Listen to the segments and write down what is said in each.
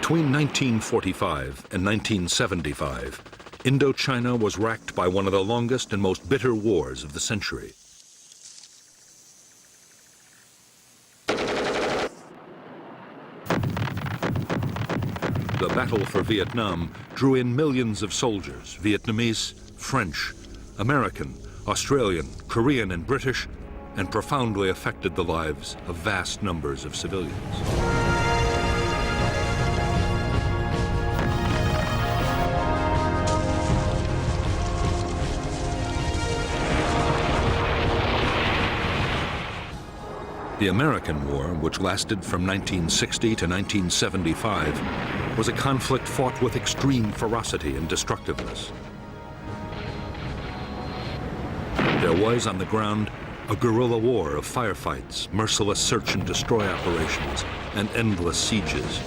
Between 1945 and 1975, Indochina was racked by one of the longest and most bitter wars of the century. The battle for Vietnam drew in millions of soldiers, Vietnamese, French, American, Australian, Korean, and British, and profoundly affected the lives of vast numbers of civilians. The American War, which lasted from 1960 to 1975, was a conflict fought with extreme ferocity and destructiveness. There was, on the ground, a guerrilla war of firefights, merciless search and destroy operations, and endless sieges,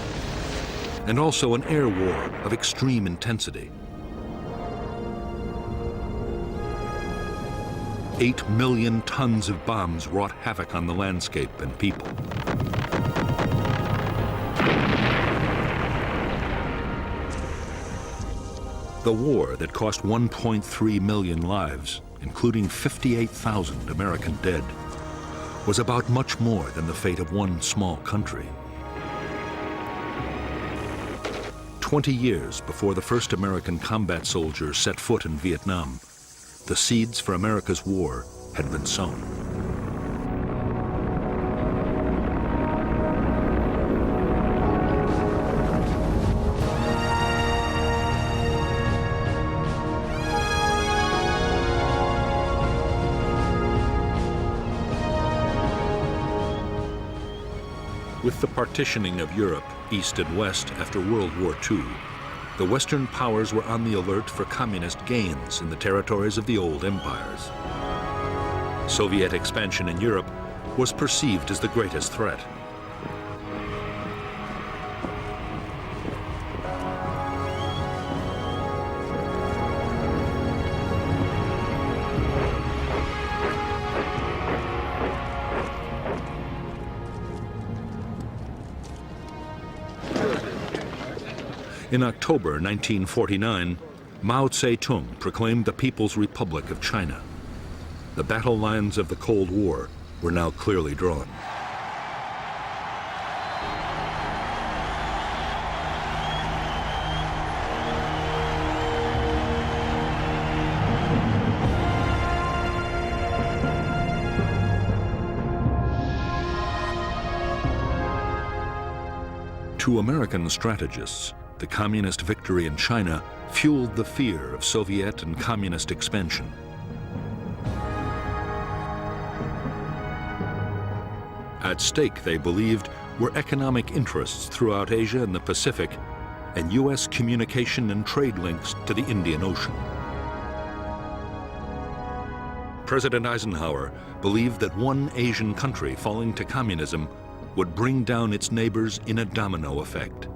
and also an air war of extreme intensity. 8 million tons of bombs wrought havoc on the landscape and people. The war that cost 1.3 million lives, including 58,000 American dead, was about much more than the fate of one small country. 20 years before the first American combat soldier set foot in Vietnam, the seeds for America's war had been sown. With the partitioning of Europe, east and west, after World War II, the Western powers were on the alert for communist gains in the territories of the old empires. Soviet expansion in Europe was perceived as the greatest threat. In October 1949, Mao Zedong proclaimed the People's Republic of China. The battle lines of the Cold War were now clearly drawn. To American strategists, the communist victory in China fueled the fear of Soviet and communist expansion. At stake, they believed, were economic interests throughout Asia and the Pacific, and U.S. communication and trade links to the Indian Ocean. President Eisenhower believed that one Asian country falling to communism would bring down its neighbors in a domino effect.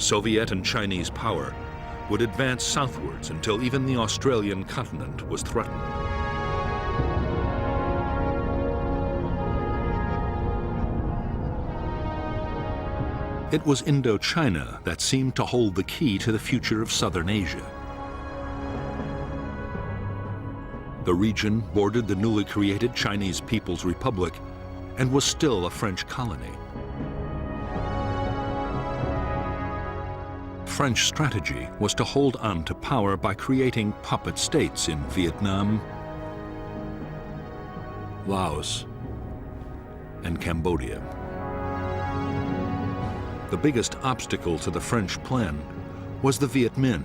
Soviet and Chinese power would advance southwards until even the Australian continent was threatened. It was Indochina that seemed to hold the key to the future of southern Asia. The region bordered the newly created Chinese People's Republic and was still a French colony. French strategy was to hold on to power by creating puppet states in Vietnam, Laos, and Cambodia. The biggest obstacle to the French plan was the Viet Minh,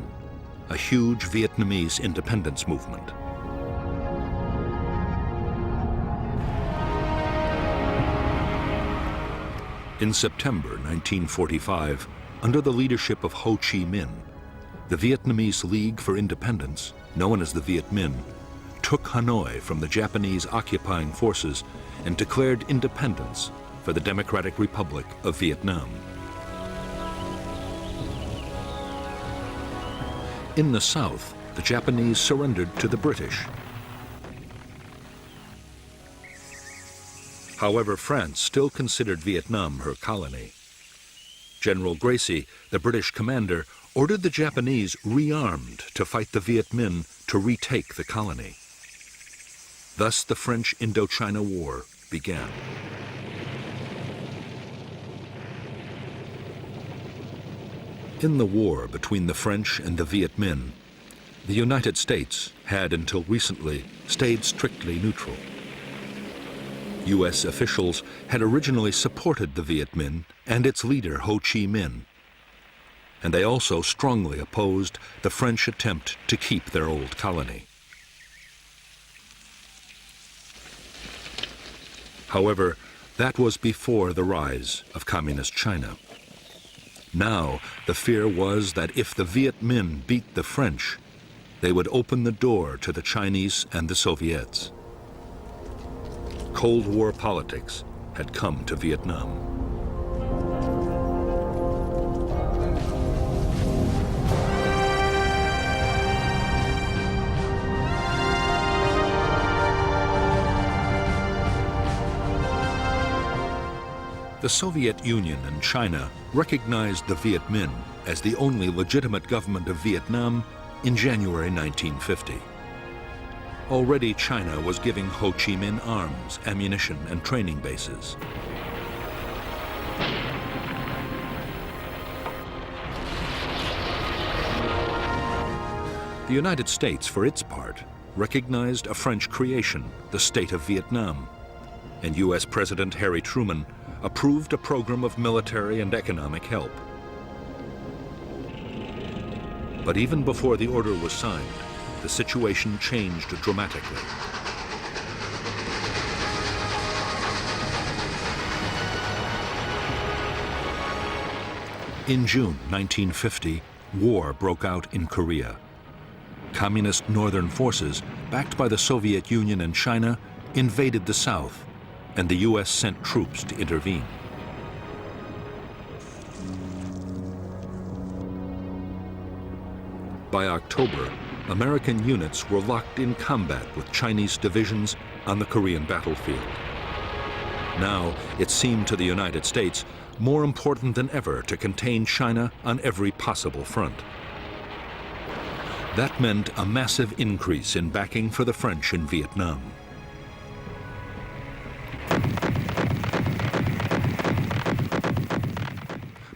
a huge Vietnamese independence movement. In September 1945, under the leadership of Ho Chi Minh, the Vietnamese League for Independence, known as the Viet Minh, took Hanoi from the Japanese occupying forces and declared independence for the Democratic Republic of Vietnam. In the south, the Japanese surrendered to the British. However, France still considered Vietnam her colony. General Gracie, the British commander, ordered the Japanese rearmed to fight the Viet Minh to retake the colony. Thus the French Indochina War began. In the war between the French and the Viet Minh, the United States had until recently stayed strictly neutral. U.S. officials had originally supported the Viet Minh and its leader Ho Chi Minh, and they also strongly opposed the French attempt to keep their old colony. However, that was before the rise of Communist China. Now, the fear was that if the Viet Minh beat the French, they would open the door to the Chinese and the Soviets. Cold War politics had come to Vietnam. The Soviet Union and China recognized the Viet Minh as the only legitimate government of Vietnam in January 1950. Already China was giving Ho Chi Minh arms, ammunition, and training bases. The United States, for its part, recognized a French creation, the State of Vietnam, and U.S. President Harry Truman approved a program of military and economic help. But even before the order was signed, the situation changed dramatically. In June 1950, war broke out in Korea. Communist northern forces, backed by the Soviet Union and China, invaded the South, and the U.S. sent troops to intervene. By October, American units were locked in combat with Chinese divisions on the Korean battlefield. Now, it seemed to the United States more important than ever to contain China on every possible front. That meant a massive increase in backing for the French in Vietnam.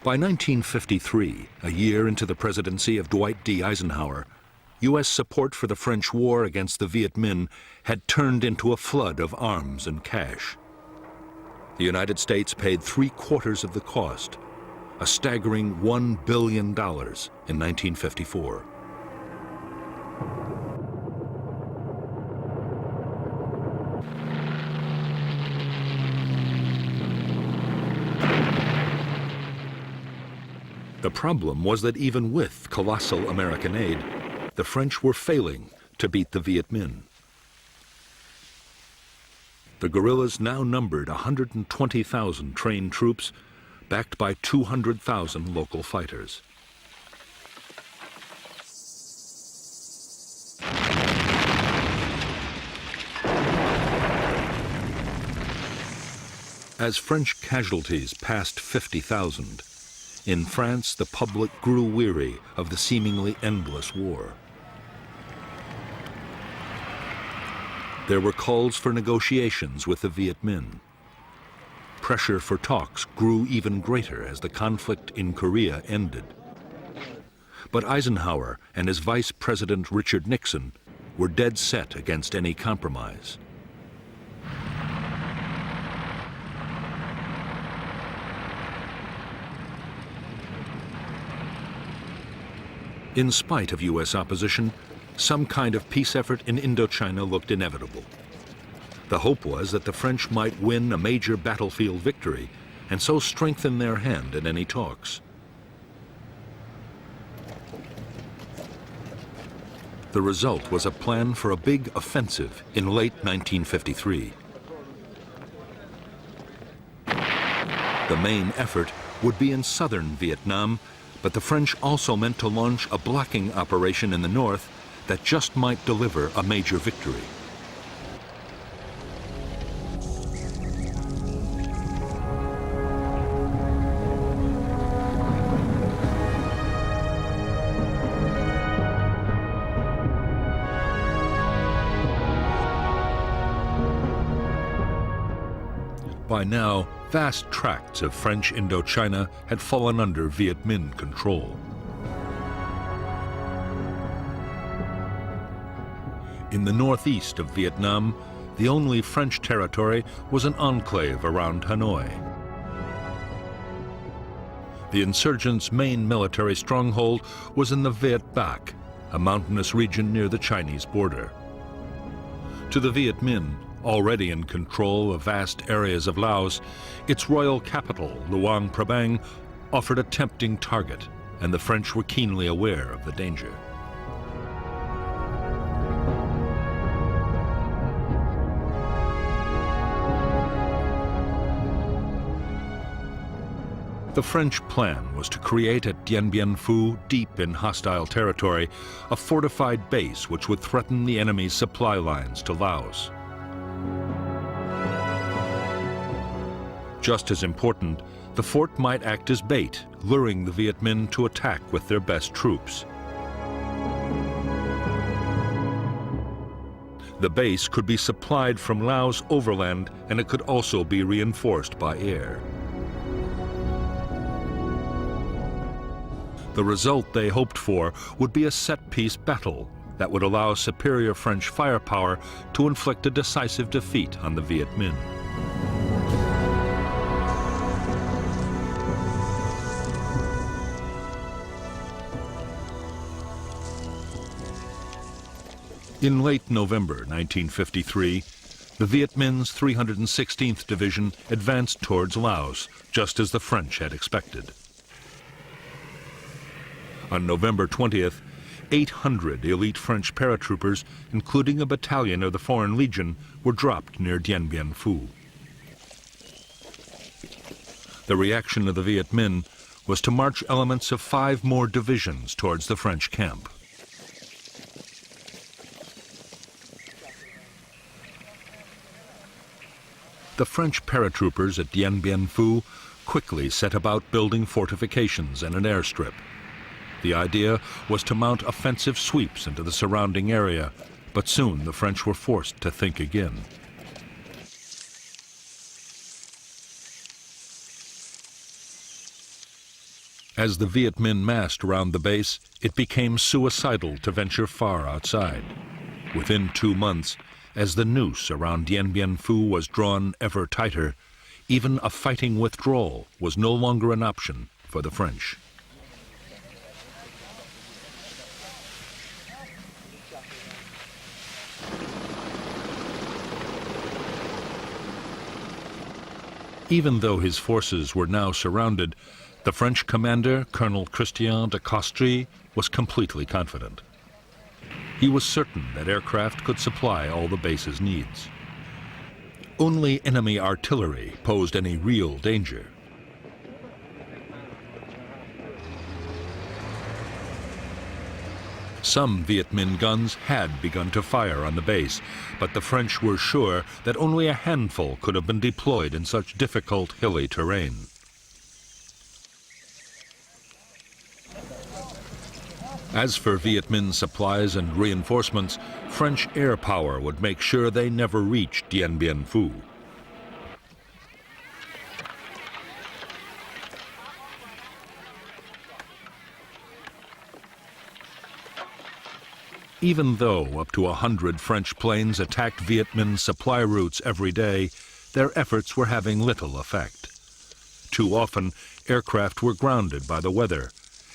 By 1953, a year into the presidency of Dwight D. Eisenhower, U.S. support for the French war against the Viet Minh had turned into a flood of arms and cash. The United States paid 3/4 of the cost, a staggering $1 billion in 1954. The problem was that even with colossal American aid, the French were failing to beat the Viet Minh. The guerrillas now numbered 120,000 trained troops, backed by 200,000 local fighters. As French casualties passed 50,000, in France, the public grew weary of the seemingly endless war. There were calls for negotiations with the Viet Minh. Pressure for talks grew even greater as the conflict in Korea ended. But Eisenhower and his Vice President Richard Nixon were dead set against any compromise. In spite of U.S. opposition, some kind of peace effort in Indochina looked inevitable. The hope was that the French might win a major battlefield victory and so strengthen their hand in any talks. The result was a plan for a big offensive in late 1953. The main effort would be in southern Vietnam, but the French also meant to launch a blocking operation in the north that just might deliver a major victory. By now, vast tracts of French Indochina had fallen under Viet Minh control. In the northeast of Vietnam, the only French territory was an enclave around Hanoi. The insurgents' main military stronghold was in the Viet Bac, a mountainous region near the Chinese border. To the Viet Minh, already in control of vast areas of Laos, its royal capital, Luang Prabang, offered a tempting target, and the French were keenly aware of the danger. The French plan was to create at Dien Bien Phu, deep in hostile territory, a fortified base which would threaten the enemy's supply lines to Laos. Just as important, the fort might act as bait, luring the Viet Minh to attack with their best troops. The base could be supplied from Laos overland, and it could also be reinforced by air. The result they hoped for would be a set-piece battle that would allow superior French firepower to inflict a decisive defeat on the Viet Minh. In late November 1953, the Viet Minh's 316th Division advanced towards Laos, just as the French had expected. On November 20th, 800 elite French paratroopers, including a battalion of the Foreign Legion, were dropped near Dien Bien Phu. The reaction of the Viet Minh was to march elements of 5 more divisions towards the French camp. The French paratroopers at Dien Bien Phu quickly set about building fortifications and an airstrip. The idea was to mount offensive sweeps into the surrounding area, but soon the French were forced to think again. As the Viet Minh massed around the base, it became suicidal to venture far outside. Within 2 months, as the noose around Dien Bien Phu was drawn ever tighter, even a fighting withdrawal was no longer an option for the French. Even though his forces were now surrounded, the French commander, Colonel Christian de Castries, was completely confident. He was certain that aircraft could supply all the base's needs. Only enemy artillery posed any real danger. Some Viet Minh guns had begun to fire on the base, but the French were sure that only a handful could have been deployed in such difficult hilly terrain. As for Viet Minh supplies and reinforcements, French air power would make sure they never reached Dien Bien Phu. Even though up to 100 French planes attacked Viet Minh supply routes every day, their efforts were having little effect. Too often, aircraft were grounded by the weather,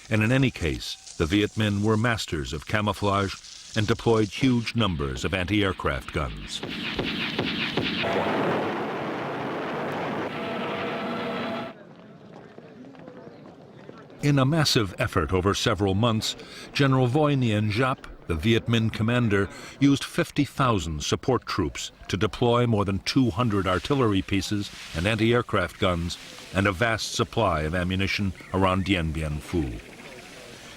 and in any case, the Viet Minh were masters of camouflage and deployed huge numbers of anti-aircraft guns. In a massive effort over several months, General Voi Nguyen Giap, the Viet Minh commander, used 50,000 support troops to deploy more than 200 artillery pieces and anti-aircraft guns and a vast supply of ammunition around Dien Bien Phu.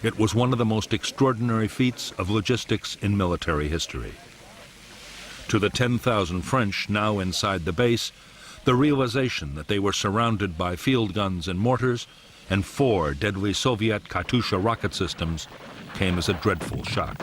It was one of the most extraordinary feats of logistics in military history. To the 10,000 French now inside the base, the realization that they were surrounded by field guns and mortars and 4 deadly Soviet Katyusha rocket systems came as a dreadful shock.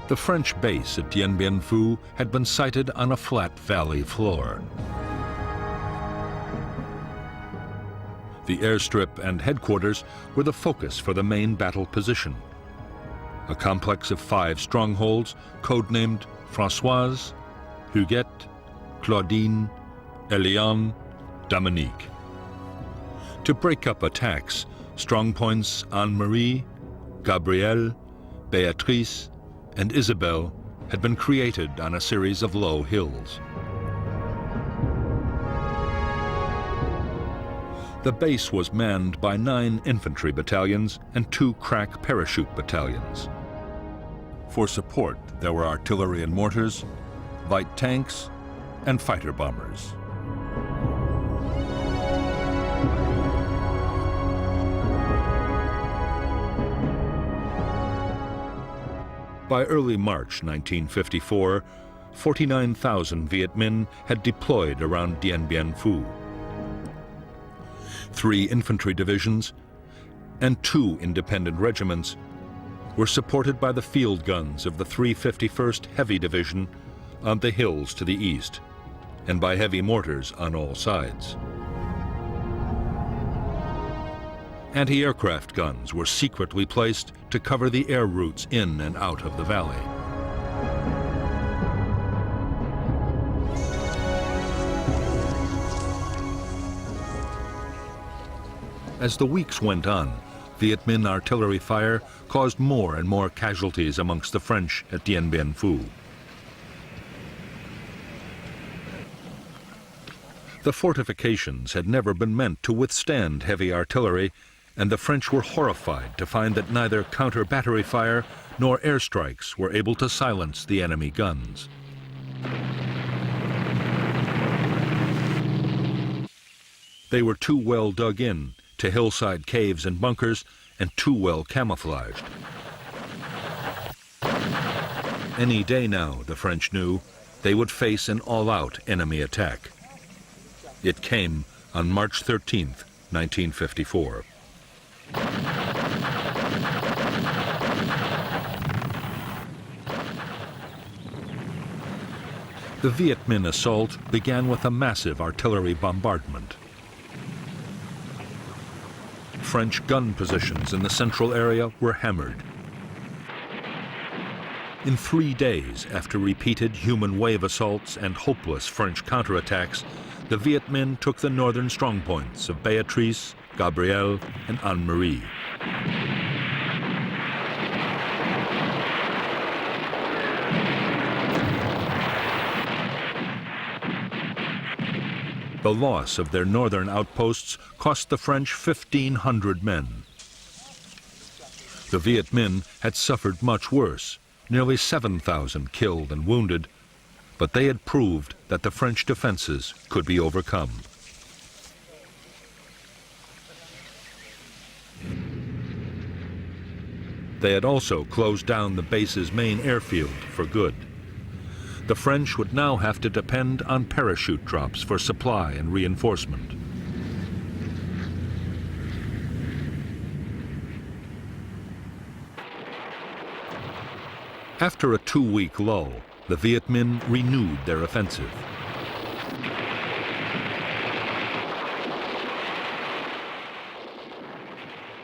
The French base at Dien Bien Phu had been sited on a flat valley floor. The airstrip and headquarters were the focus for the main battle position, a complex of 5 strongholds codenamed Françoise, Huguette, Claudine, Eliane, Dominique. To break up attacks, strongpoints Anne-Marie, Gabrielle, Béatrice, and Isabelle had been created on a series of low hills. The base was manned by 9 infantry battalions and 2 crack parachute battalions. For support, there were artillery and mortars, light tanks, and fighter bombers. By early March 1954, 49,000 Viet Minh had deployed around Dien Bien Phu. 3 infantry divisions and 2 independent regiments were supported by the field guns of the 351st Heavy Division on the hills to the east, and by heavy mortars on all sides. Anti-aircraft guns were secretly placed to cover the air routes in and out of the valley. As the weeks went on, Viet Minh artillery fire caused more and more casualties amongst the French at Dien Bien Phu. The fortifications had never been meant to withstand heavy artillery, and the French were horrified to find that neither counter-battery fire nor airstrikes were able to silence the enemy guns. They were too well dug in to hillside caves and bunkers, and too well camouflaged. Any day now, the French knew, they would face an all-out enemy attack. It came on March 13th, 1954. The Viet Minh assault began with a massive artillery bombardment. French gun positions in the central area were hammered. In 3 days, after repeated human wave assaults and hopeless French counterattacks, the Viet Minh took the northern strongpoints of Béatrice, Gabrielle, and Anne-Marie. The loss of their northern outposts cost the French 1,500 men. The Viet Minh had suffered much worse, nearly 7,000 killed and wounded, but they had proved that the French defenses could be overcome. They had also closed down the base's main airfield for good. The French would now have to depend on parachute drops for supply and reinforcement. After a 2-week lull, the Viet Minh renewed their offensive.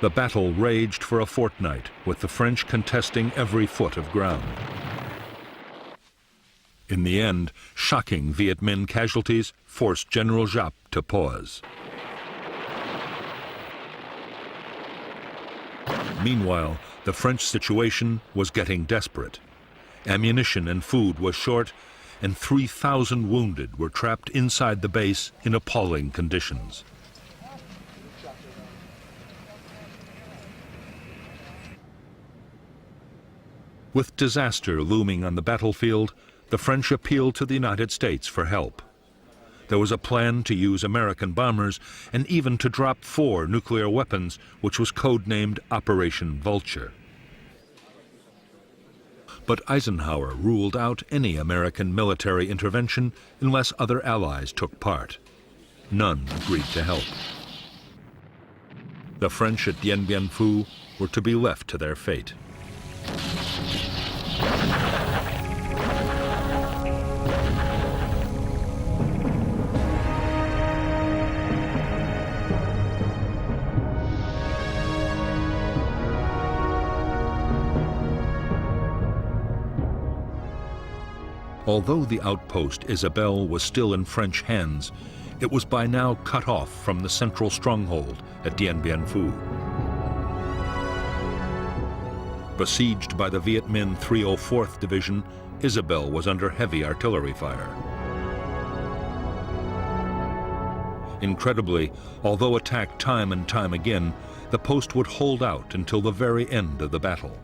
The battle raged for a fortnight, with the French contesting every foot of ground. In the end, shocking Viet Minh casualties forced General Giap to pause. Meanwhile, the French situation was getting desperate. Ammunition and food was short, and 3,000 wounded were trapped inside the base in appalling conditions. With disaster looming on the battlefield, the French appealed to the United States for help. There was a plan to use American bombers and even to drop 4 nuclear weapons, which was codenamed Operation Vulture. But Eisenhower ruled out any American military intervention unless other allies took part. None agreed to help. The French at Dien Bien Phu were to be left to their fate. Although the outpost Isabelle was still in French hands, it was by now cut off from the central stronghold at Dien Bien Phu. Besieged by the Viet Minh 304th Division, Isabelle was under heavy artillery fire. Incredibly, although attacked time and time again, the post would hold out until the very end of the battle.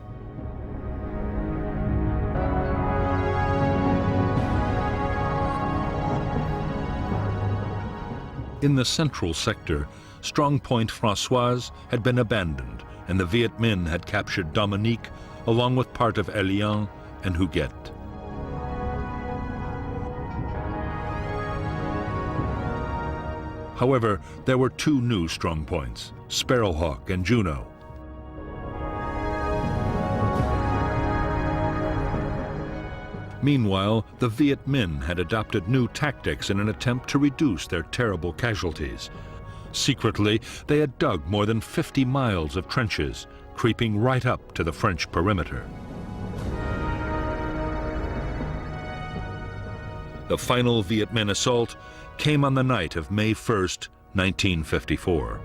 In the central sector, Strongpoint Françoise had been abandoned, and the Viet Minh had captured Dominique along with part of Elian and Huguet. However, there were two new strongpoints, Sparrowhawk and Juno. Meanwhile, the Viet Minh had adopted new tactics in an attempt to reduce their terrible casualties. Secretly, they had dug more than 50 miles of trenches, creeping right up to the French perimeter. The final Viet Minh assault came on the night of May 1st, 1954.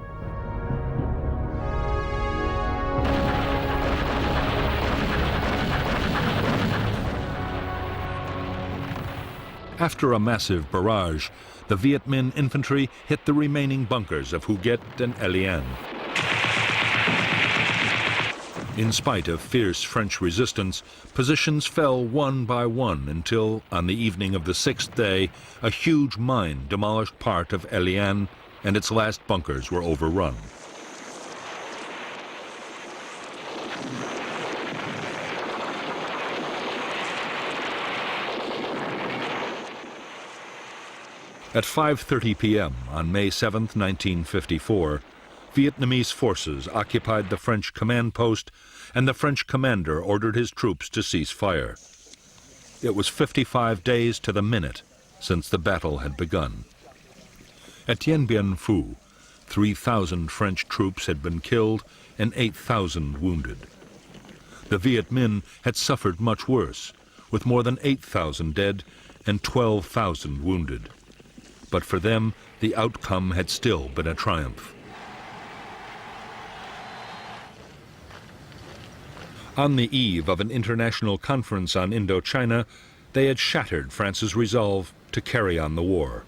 After a massive barrage, the Viet Minh infantry hit the remaining bunkers of Huguet and Elian. In spite of fierce French resistance, positions fell one by one until, on the evening of the sixth day, a huge mine demolished part of Elian and its last bunkers were overrun. At 5:30 p.m. on May 7, 1954, Vietnamese forces occupied the French command post, and the French commander ordered his troops to cease fire. It was 55 days to the minute since the battle had begun. At Dien Bien Phu, 3,000 French troops had been killed and 8,000 wounded. The Viet Minh had suffered much worse, with more than 8,000 dead and 12,000 wounded. But for them, the outcome had still been a triumph. On the eve of an international conference on Indochina, they had shattered France's resolve to carry on the war.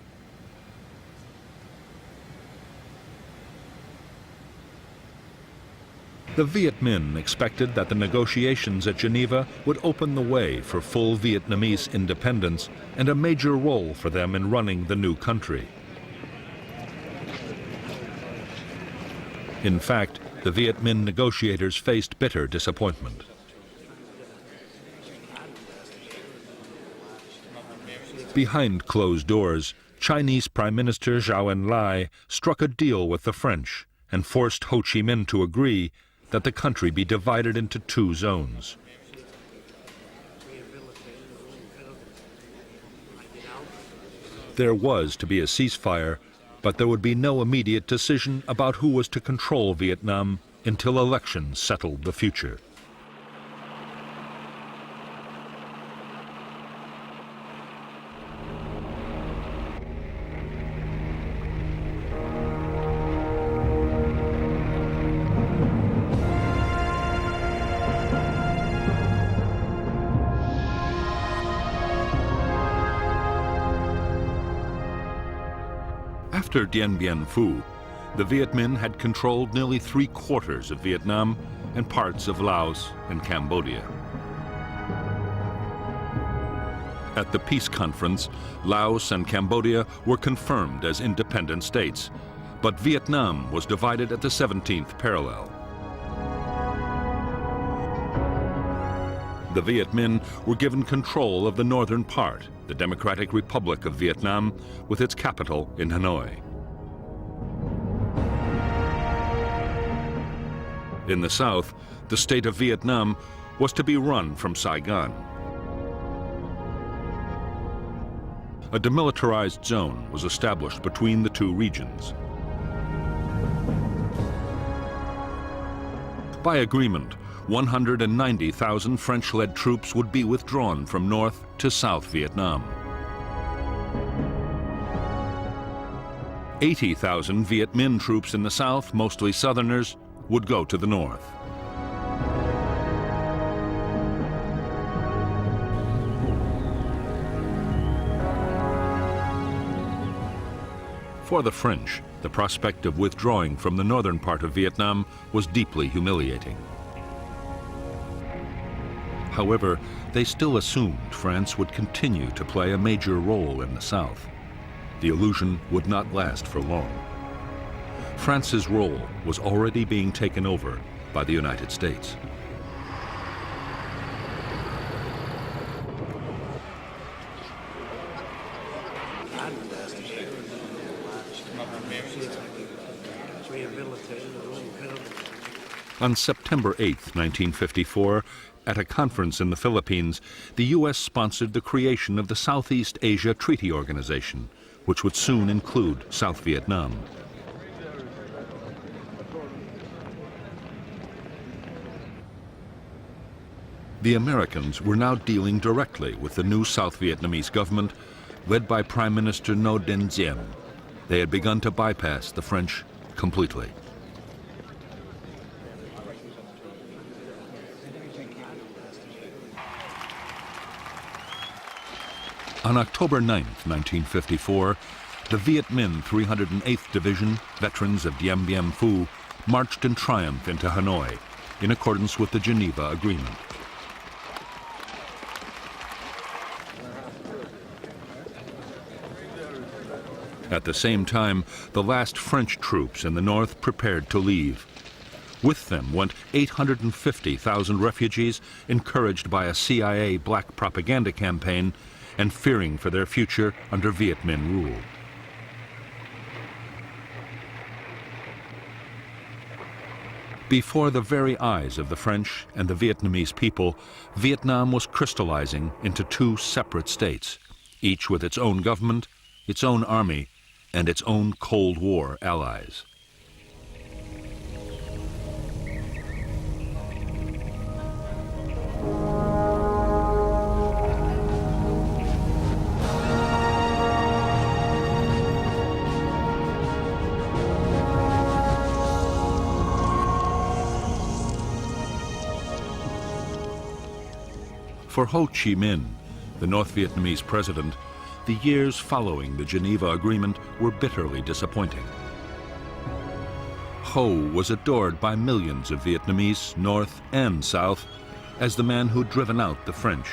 The Viet Minh expected that the negotiations at Geneva would open the way for full Vietnamese independence and a major role for them in running the new country. In fact, the Viet Minh negotiators faced bitter disappointment. Behind closed doors, Chinese Prime Minister Zhou Enlai struck a deal with the French and forced Ho Chi Minh to agree that the country be divided into two zones. There was to be a ceasefire, but there would be no immediate decision about who was to control Vietnam until elections settled the future. After Dien Bien Phu, the Viet Minh had controlled nearly 3/4 of Vietnam and parts of Laos and Cambodia. At the peace conference, Laos and Cambodia were confirmed as independent states, but Vietnam was divided at the 17th parallel. The Viet Minh were given control of the northern part, the Democratic Republic of Vietnam, with its capital in Hanoi. In the south, the state of Vietnam was to be run from Saigon. A demilitarized zone was established between the two regions. By agreement, 190,000 French-led troops would be withdrawn from North to South Vietnam. 80,000 Viet Minh troops in the south, mostly Southerners, would go to the north. For the French, the prospect of withdrawing from the northern part of Vietnam was deeply humiliating. However, they still assumed France would continue to play a major role in the south. The illusion would not last for long. France's role was already being taken over by the United States. On September 8, 1954, at a conference in the Philippines, the U.S. sponsored the creation of the Southeast Asia Treaty Organization, which would soon include South Vietnam. The Americans were now dealing directly with the new South Vietnamese government, led by Prime Minister Ngo Dinh Diem. They had begun to bypass the French completely. On October 9, 1954, the Viet Minh 308th Division, veterans of Dien Bien Phu, marched in triumph into Hanoi, in accordance with the Geneva Agreement. At the same time, the last French troops in the north prepared to leave. With them went 850,000 refugees, encouraged by a CIA black propaganda campaign and fearing for their future under Viet Minh rule. Before the very eyes of the French and the Vietnamese people, Vietnam was crystallizing into two separate states, each with its own government, its own army, and its own Cold War allies. For Ho Chi Minh, the North Vietnamese president, the years following the Geneva Agreement were bitterly disappointing. Ho was adored by millions of Vietnamese, North and South, as the man who'd driven out the French.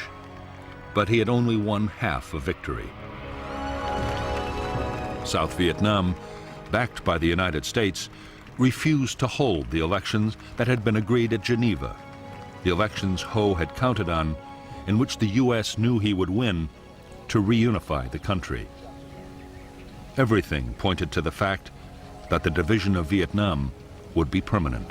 But he had only won half a victory. South Vietnam, backed by the United States, refused to hold the elections that had been agreed at Geneva, the elections Ho had counted on, in which the U.S. knew he would win, to reunify the country. Everything pointed to the fact that the division of Vietnam would be permanent.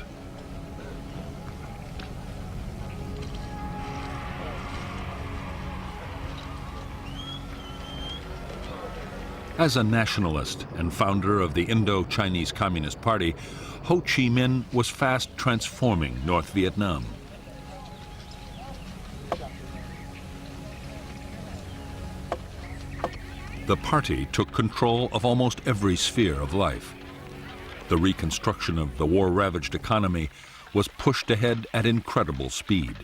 As a nationalist and founder of the Indo-Chinese Communist Party, Ho Chi Minh was fast transforming North Vietnam. The party took control of almost every sphere of life. The reconstruction of the war-ravaged economy was pushed ahead at incredible speed.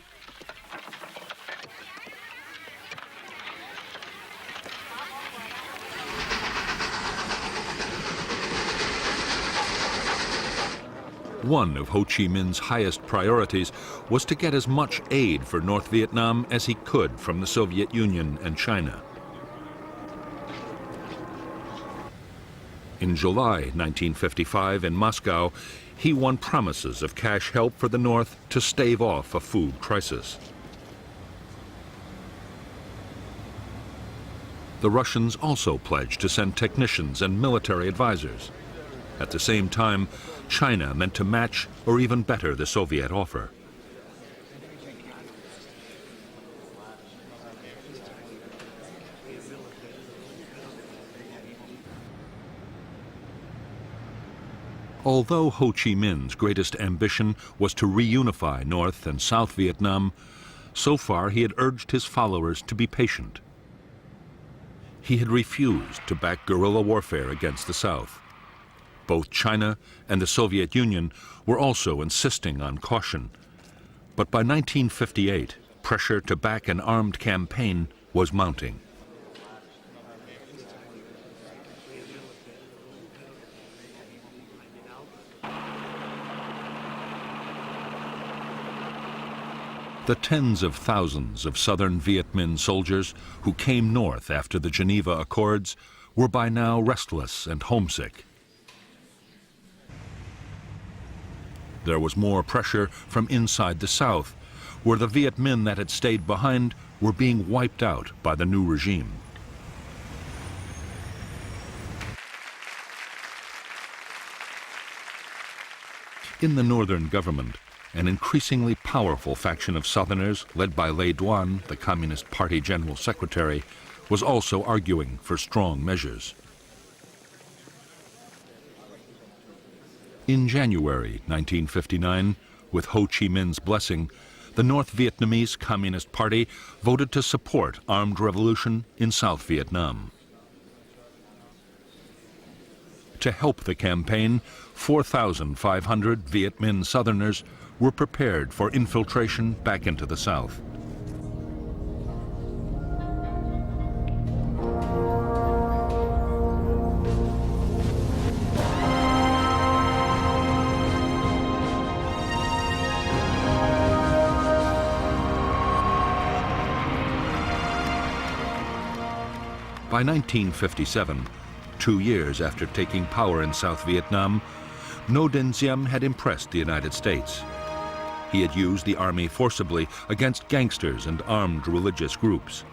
One of Ho Chi Minh's highest priorities was to get as much aid for North Vietnam as he could from the Soviet Union and China. In July 1955 in Moscow, he won promises of cash help for the North to stave off a food crisis. The Russians also pledged to send technicians and military advisors. At the same time, China meant to match or even better the Soviet offer. Although Ho Chi Minh's greatest ambition was to reunify North and South Vietnam, so far he had urged his followers to be patient. He had refused to back guerrilla warfare against the South. Both China and the Soviet Union were also insisting on caution. But by 1958, pressure to back an armed campaign was mounting. The tens of thousands of southern Viet Minh soldiers who came north after the Geneva Accords were by now restless and homesick. There was more pressure from inside the South, where the Viet Minh that had stayed behind were being wiped out by the new regime. In the northern government, an increasingly powerful faction of Southerners, led by Lê Duan, the Communist Party General Secretary, was also arguing for strong measures. In January 1959, with Ho Chi Minh's blessing, the North Vietnamese Communist Party voted to support armed revolution in South Vietnam. To help the campaign, 4,500 Viet Minh Southerners were prepared for infiltration back into the South. By 1957, 2 years after taking power in South Vietnam, Ngo Dinh Diem had impressed the United States. He had used the army forcibly against gangsters and armed religious groups.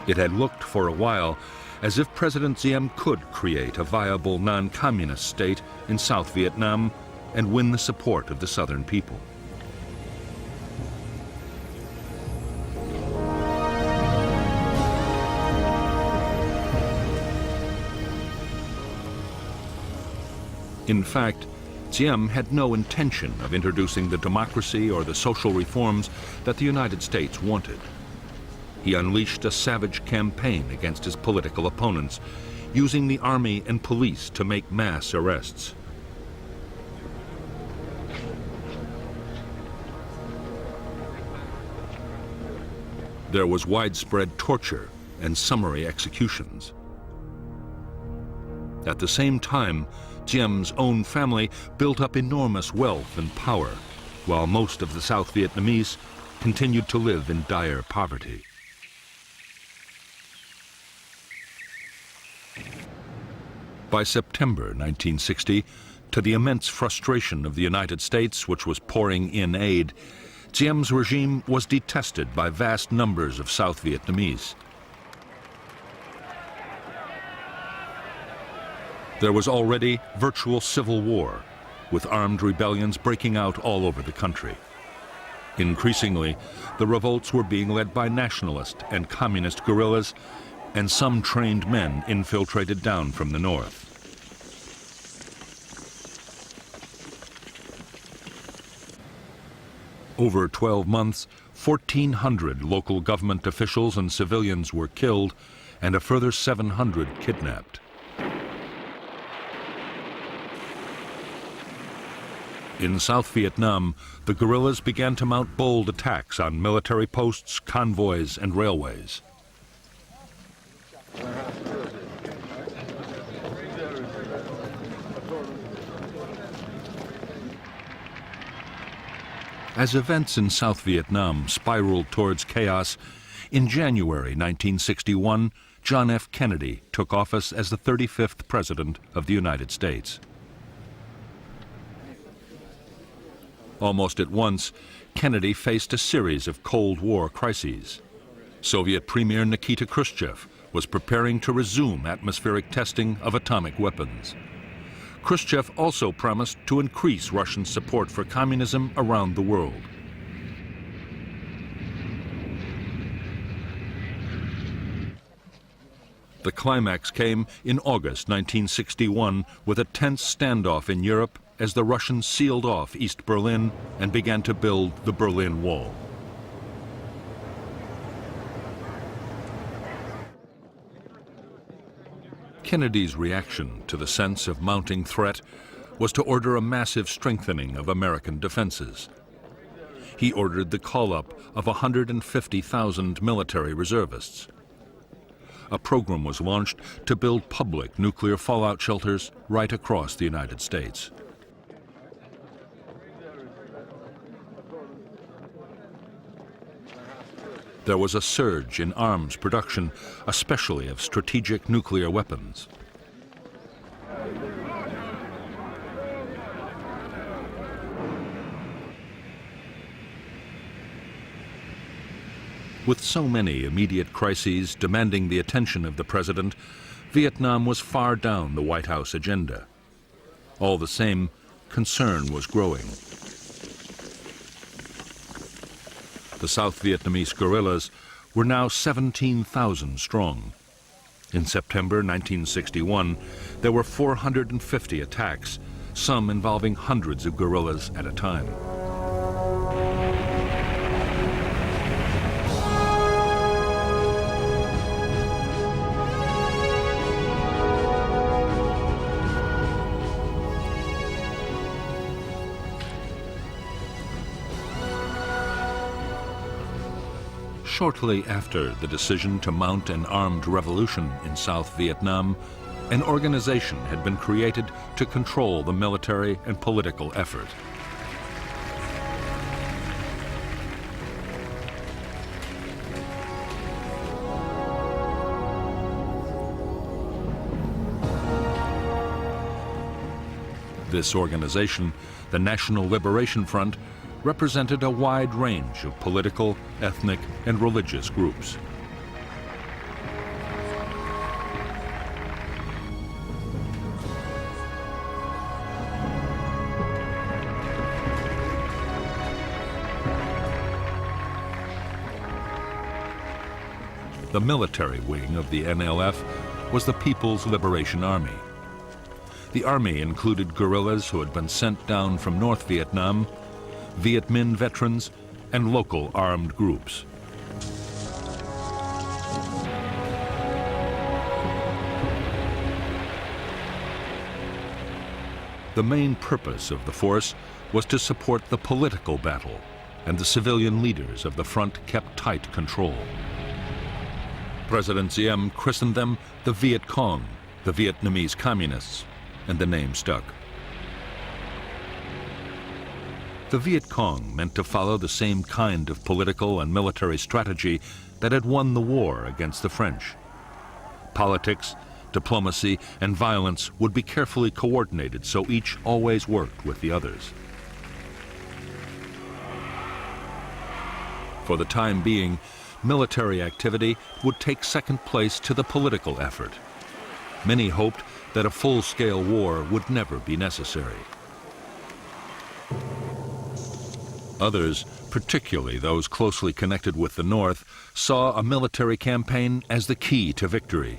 It had looked for a while as if President Diem could create a viable non-communist state in South Vietnam and win the support of the Southern people. In fact, Diem had no intention of introducing the democracy or the social reforms that the United States wanted. He unleashed a savage campaign against his political opponents, using the army and police to make mass arrests. There was widespread torture and summary executions. At the same time, Diem's own family built up enormous wealth and power, while most of the South Vietnamese continued to live in dire poverty. By September 1960, to the immense frustration of the United States, which was pouring in aid, Diem's regime was detested by vast numbers of South Vietnamese. There was already virtual civil war, with armed rebellions breaking out all over the country. Increasingly, the revolts were being led by nationalist and communist guerrillas, and some trained men infiltrated down from the north. Over 12 months, 1,400 local government officials and civilians were killed, and a further 700 kidnapped. In South Vietnam, the guerrillas began to mount bold attacks on military posts, convoys, and railways. As events in South Vietnam spiraled towards chaos, in January 1961, John F. Kennedy took office as the 35th President of the United States. Almost at once, Kennedy faced a series of Cold War crises. Soviet Premier Nikita Khrushchev was preparing to resume atmospheric testing of atomic weapons. Khrushchev also promised to increase Russian support for communism around the world. The climax came in August 1961 with a tense standoff in Europe as the Russians sealed off East Berlin and began to build the Berlin Wall. Kennedy's reaction to the sense of mounting threat was to order a massive strengthening of American defenses. He ordered the call-up of 150,000 military reservists. A program was launched to build public nuclear fallout shelters right across the United States. There was a surge in arms production, especially of strategic nuclear weapons. With so many immediate crises demanding the attention of the president, Vietnam was far down the White House agenda. All the same, concern was growing. The South Vietnamese guerrillas were now 17,000 strong. In September 1961, there were 450 attacks, some involving hundreds of guerrillas at a time. Shortly after the decision to mount an armed revolution in South Vietnam, an organization had been created to control the military and political effort. This organization, the National Liberation Front, represented a wide range of political, ethnic, and religious groups. The military wing of the NLF was the People's Liberation Army. The army included guerrillas who had been sent down from North Vietnam, Viet Minh veterans, and local armed groups. The main purpose of the force was to support the political battle, and the civilian leaders of the front kept tight control. President Diem christened them the Viet Cong, the Vietnamese communists, and the name stuck. The Viet Cong meant to follow the same kind of political and military strategy that had won the war against the French. Politics, diplomacy, and violence would be carefully coordinated so each always worked with the others. For the time being, military activity would take second place to the political effort. Many hoped that a full-scale war would never be necessary. Others, particularly those closely connected with the North, saw a military campaign as the key to victory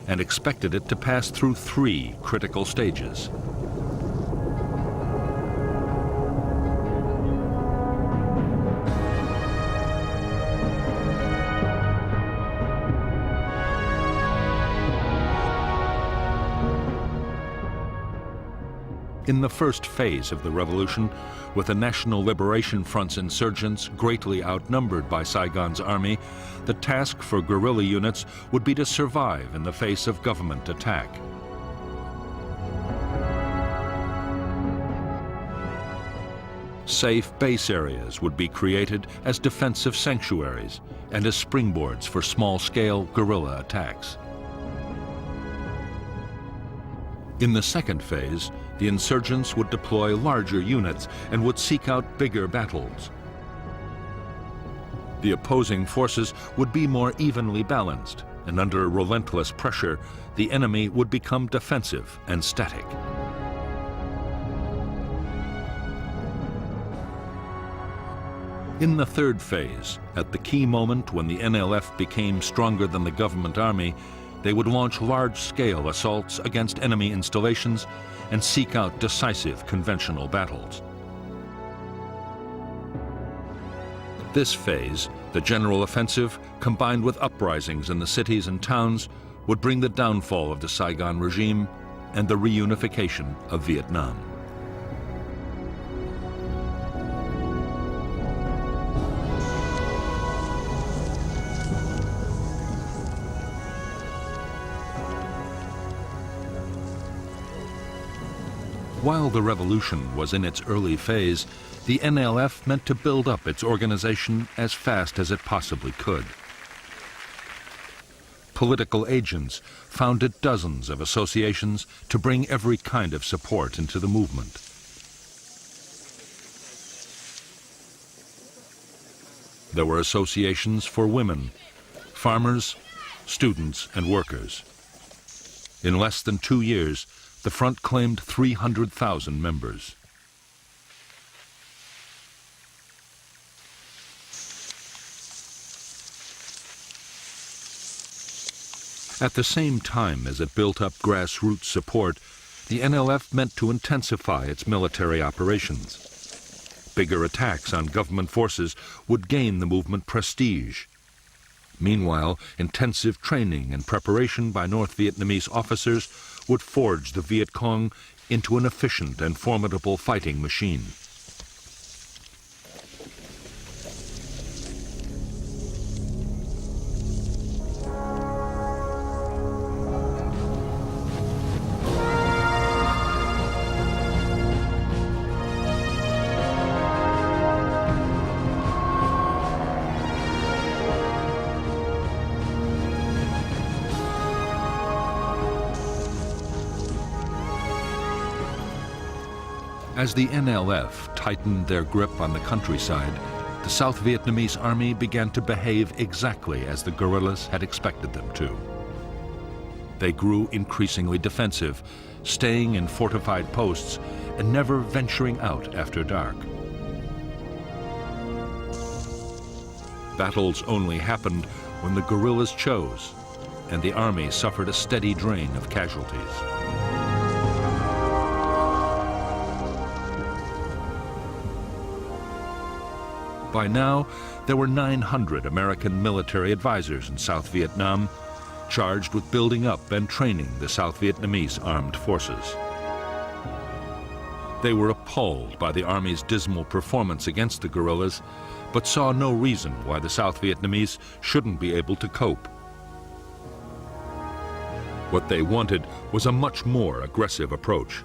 and expected it to pass through 3 critical stages. In the first phase of the revolution, with the National Liberation Front's insurgents greatly outnumbered by Saigon's army, the task for guerrilla units would be to survive in the face of government attack. Safe base areas would be created as defensive sanctuaries and as springboards for small-scale guerrilla attacks. In the second phase, the insurgents would deploy larger units and would seek out bigger battles. The opposing forces would be more evenly balanced, and under relentless pressure, the enemy would become defensive and static. In the third phase, at the key moment when the NLF became stronger than the government army, they would launch large-scale assaults against enemy installations and seek out decisive conventional battles. This phase, the general offensive, combined with uprisings in the cities and towns, would bring the downfall of the Saigon regime and the reunification of Vietnam. While the revolution was in its early phase, the NLF meant to build up its organization as fast as it possibly could. Political agents founded dozens of associations to bring every kind of support into the movement. There were associations for women, farmers, students, and workers. In less than 2 years, the front claimed 300,000 members. At the same time as it built up grassroots support, the NLF meant to intensify its military operations. Bigger attacks on government forces would gain the movement prestige. Meanwhile, intensive training and preparation by North Vietnamese officers would forge the Viet Cong into an efficient and formidable fighting machine. As the NLF tightened their grip on the countryside, the South Vietnamese army began to behave exactly as the guerrillas had expected them to. They grew increasingly defensive, staying in fortified posts and never venturing out after dark. Battles only happened when the guerrillas chose, and the army suffered a steady drain of casualties. By now, there were 900 American military advisors in South Vietnam, charged with building up and training the South Vietnamese armed forces. They were appalled by the Army's dismal performance against the guerrillas, but saw no reason why the South Vietnamese shouldn't be able to cope. What they wanted was a much more aggressive approach.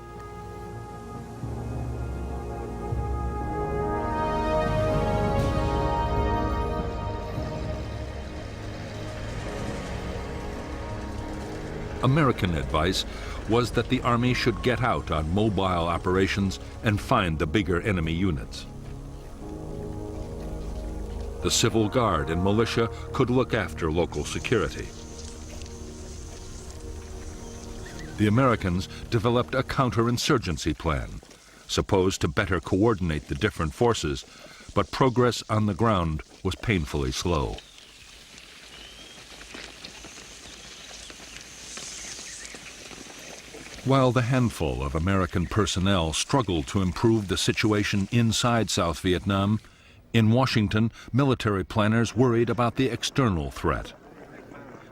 American advice was that the Army should get out on mobile operations and find the bigger enemy units. The Civil Guard and militia could look after local security. The Americans developed a counterinsurgency plan, supposed to better coordinate the different forces, but progress on the ground was painfully slow. While the handful of American personnel struggled to improve the situation inside South Vietnam, in Washington, military planners worried about the external threat.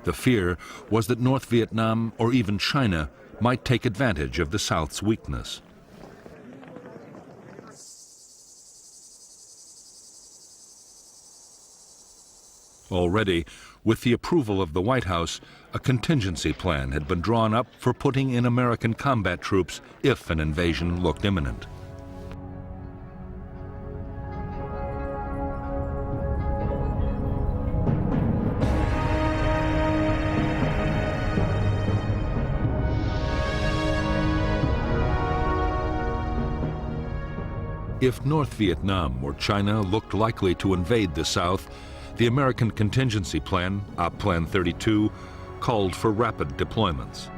The fear was that North Vietnam, or even China, might take advantage of the South's weakness. Already, with the approval of the White House, a contingency plan had been drawn up for putting in American combat troops if an invasion looked imminent. If North Vietnam or China looked likely to invade the South, the American contingency plan, Op Plan 32, called for rapid deployments.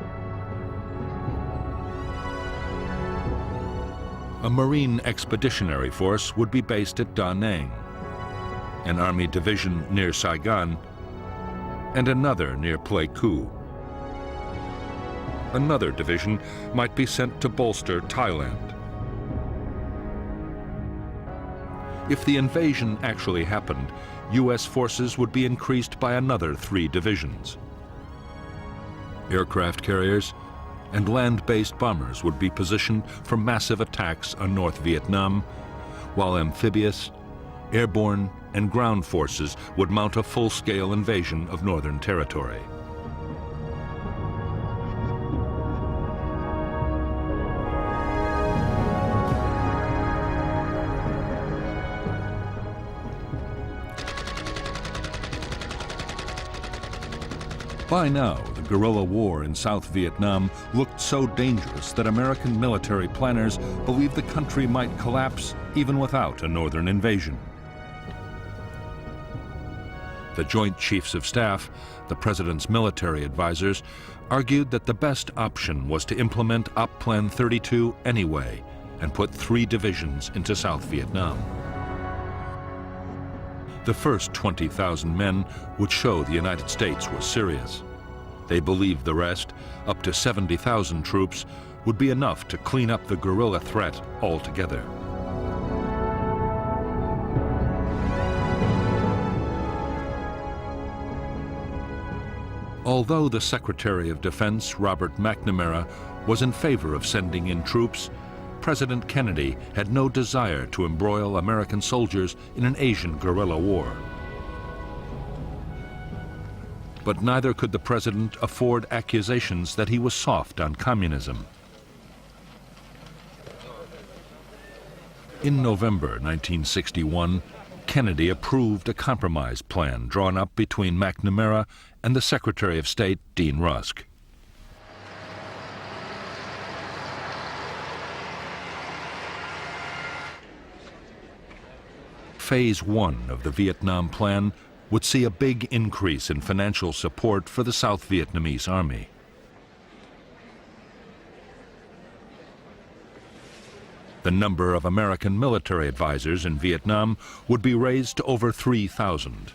A Marine Expeditionary Force would be based at Da Nang, an Army division near Saigon, and another near Pleiku. Another division might be sent to bolster Thailand. If the invasion actually happened, U.S. forces would be increased by another 3 divisions. Aircraft carriers and land-based bombers would be positioned for massive attacks on North Vietnam, while amphibious, airborne, and ground forces would mount a full-scale invasion of Northern Territory. By now, the guerrilla war in South Vietnam looked so dangerous that American military planners believed the country might collapse even without a northern invasion. The Joint Chiefs of Staff, the President's military advisors, argued that the best option was to implement Op Plan 32 anyway and put 3 divisions into South Vietnam. The first 20,000 men would show the United States was serious. They believed the rest, up to 70,000 troops, would be enough to clean up the guerrilla threat altogether. Although the Secretary of Defense, Robert McNamara, was in favor of sending in troops, President Kennedy had no desire to embroil American soldiers in an Asian guerrilla war. But neither could the president afford accusations that he was soft on communism. In November 1961, Kennedy approved a compromise plan drawn up between McNamara and the Secretary of State, Dean Rusk. Phase 1 of the Vietnam Plan would see a big increase in financial support for the South Vietnamese Army. The number of American military advisors in Vietnam would be raised to over 3,000.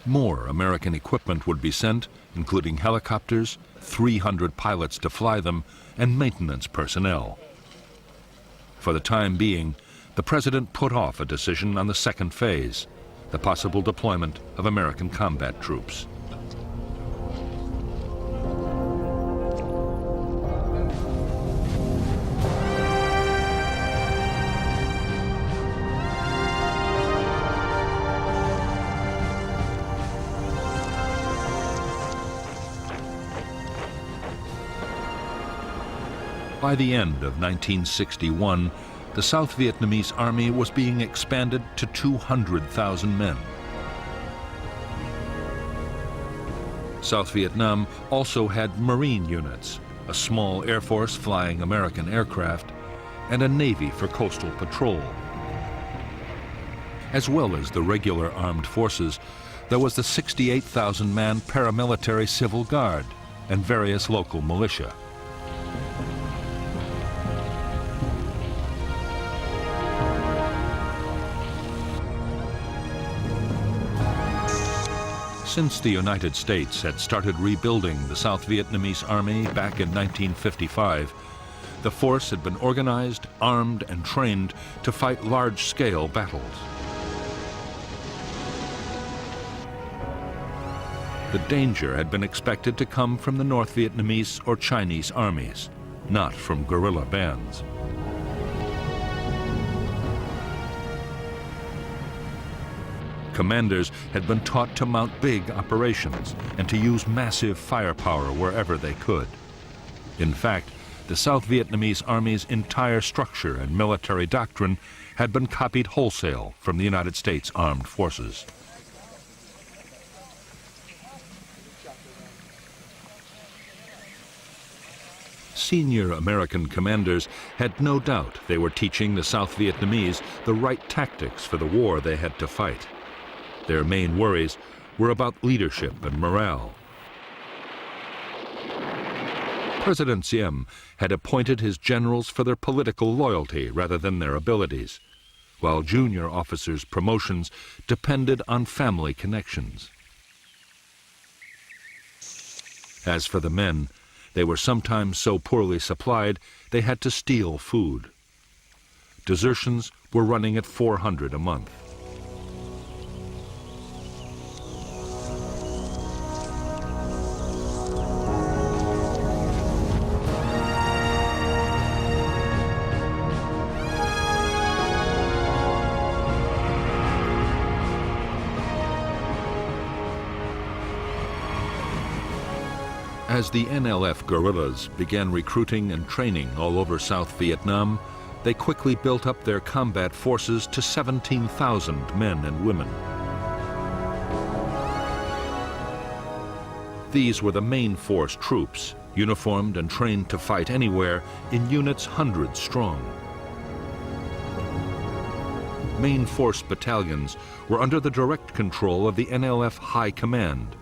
More American equipment would be sent, including helicopters, 300 pilots to fly them, and maintenance personnel. For the time being, the president put off a decision on the second phase, the possible deployment of American combat troops. By the end of 1961, the South Vietnamese Army was being expanded to 200,000 men. South Vietnam also had Marine units, a small air force flying American aircraft, and a Navy for coastal patrol. As well as the regular armed forces, there was the 68,000-man paramilitary Civil Guard and various local militia. Since the United States had started rebuilding the South Vietnamese Army back in 1955, the force had been organized, armed, and trained to fight large-scale battles. The danger had been expected to come from the North Vietnamese or Chinese armies, not from guerrilla bands. Commanders had been taught to mount big operations and to use massive firepower wherever they could. In fact, the South Vietnamese Army's entire structure and military doctrine had been copied wholesale from the United States Armed Forces. Senior American commanders had no doubt they were teaching the South Vietnamese the right tactics for the war they had to fight. Their main worries were about leadership and morale. President Diem had appointed his generals for their political loyalty rather than their abilities, while junior officers' promotions depended on family connections. As for the men, they were sometimes so poorly supplied they had to steal food. Desertions were running at 400 a month. As the NLF guerrillas began recruiting and training all over South Vietnam, they quickly built up their combat forces to 17,000 men and women. These were the main force troops, uniformed and trained to fight anywhere in units hundreds strong. Main force battalions were under the direct control of the NLF High Command,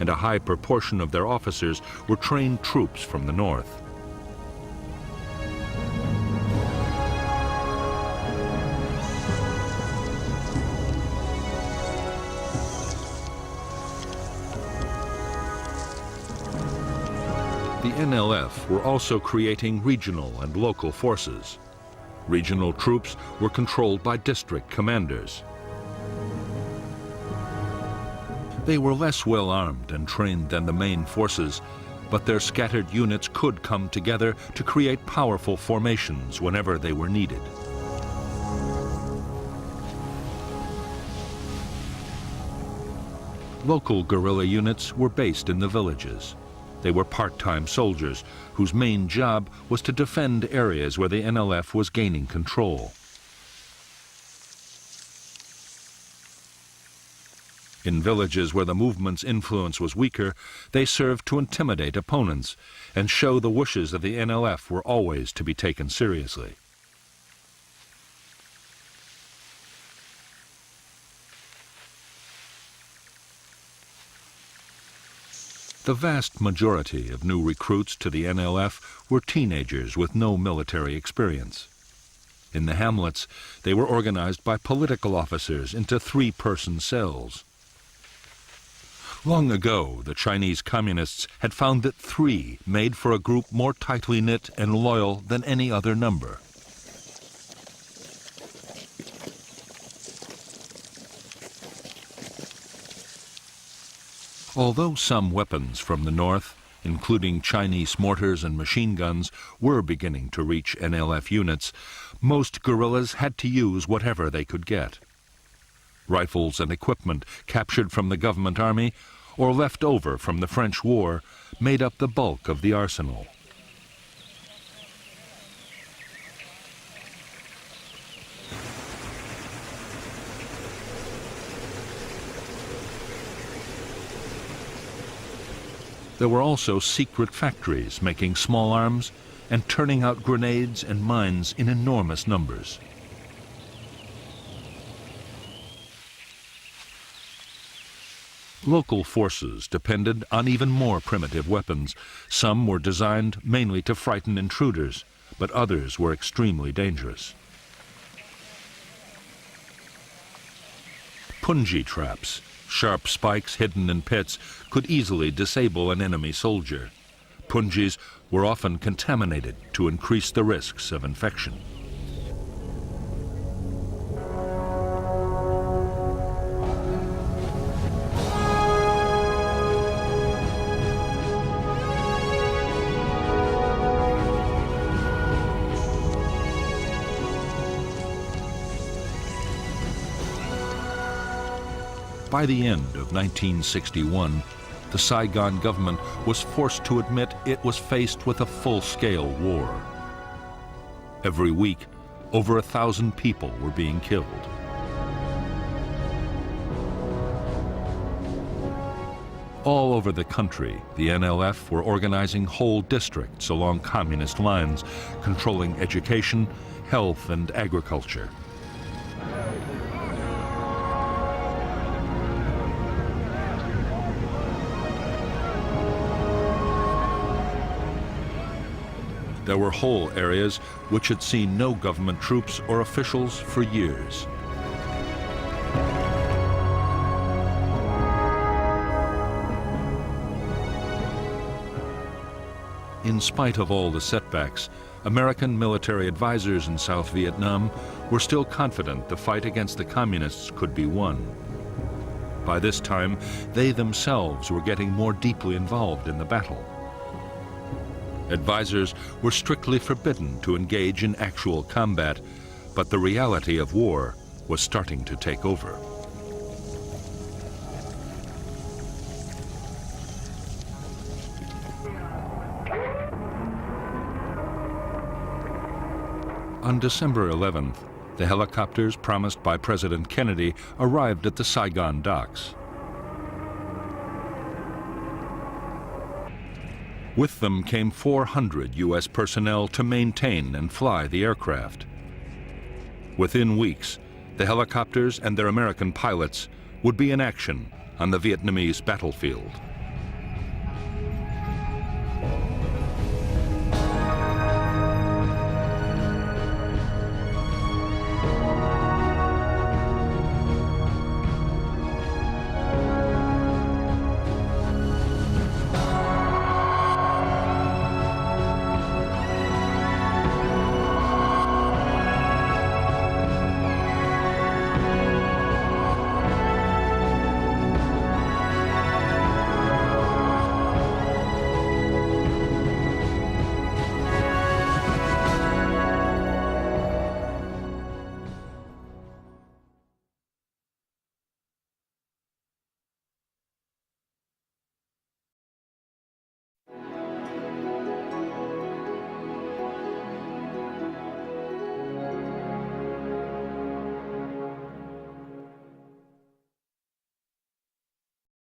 and a high proportion of their officers were trained troops from the north. The NLF were also creating regional and local forces. Regional troops were controlled by district commanders. They were less well armed and trained than the main forces, but their scattered units could come together to create powerful formations whenever they were needed. Local guerrilla units were based in the villages. They were part-time soldiers whose main job was to defend areas where the NLF was gaining control. In villages where the movement's influence was weaker, they served to intimidate opponents and show the wishes of the NLF were always to be taken seriously. The vast majority of new recruits to the NLF were teenagers with no military experience. In the hamlets, they were organized by political officers into three-person cells. Long ago, the Chinese communists had found that three made for a group more tightly knit and loyal than any other number. Although some weapons from the north, including Chinese mortars and machine guns, were beginning to reach NLF units, most guerrillas had to use whatever they could get. Rifles and equipment captured from the government army or left over from the French War made up the bulk of the arsenal. There were also secret factories making small arms and turning out grenades and mines in enormous numbers. Local forces depended on even more primitive weapons. Some were designed mainly to frighten intruders, but others were extremely dangerous. Punji traps, sharp spikes hidden in pits, could easily disable an enemy soldier. Punjis were often contaminated to increase the risks of infection. By the end of 1961, the Saigon government was forced to admit it was faced with a full-scale war. Every week, over 1,000 people were being killed. All over the country, the NLF were organizing whole districts along communist lines, controlling education, health, and agriculture. There were whole areas which had seen no government troops or officials for years. In spite of all the setbacks, American military advisors in South Vietnam were still confident the fight against the communists could be won. By this time, they themselves were getting more deeply involved in the battle. Advisors were strictly forbidden to engage in actual combat, but the reality of war was starting to take over. On December 11th, the helicopters promised by President Kennedy arrived at the Saigon docks. With them came 400 U.S. personnel to maintain and fly the aircraft. Within weeks, the helicopters and their American pilots would be in action on the Vietnamese battlefield.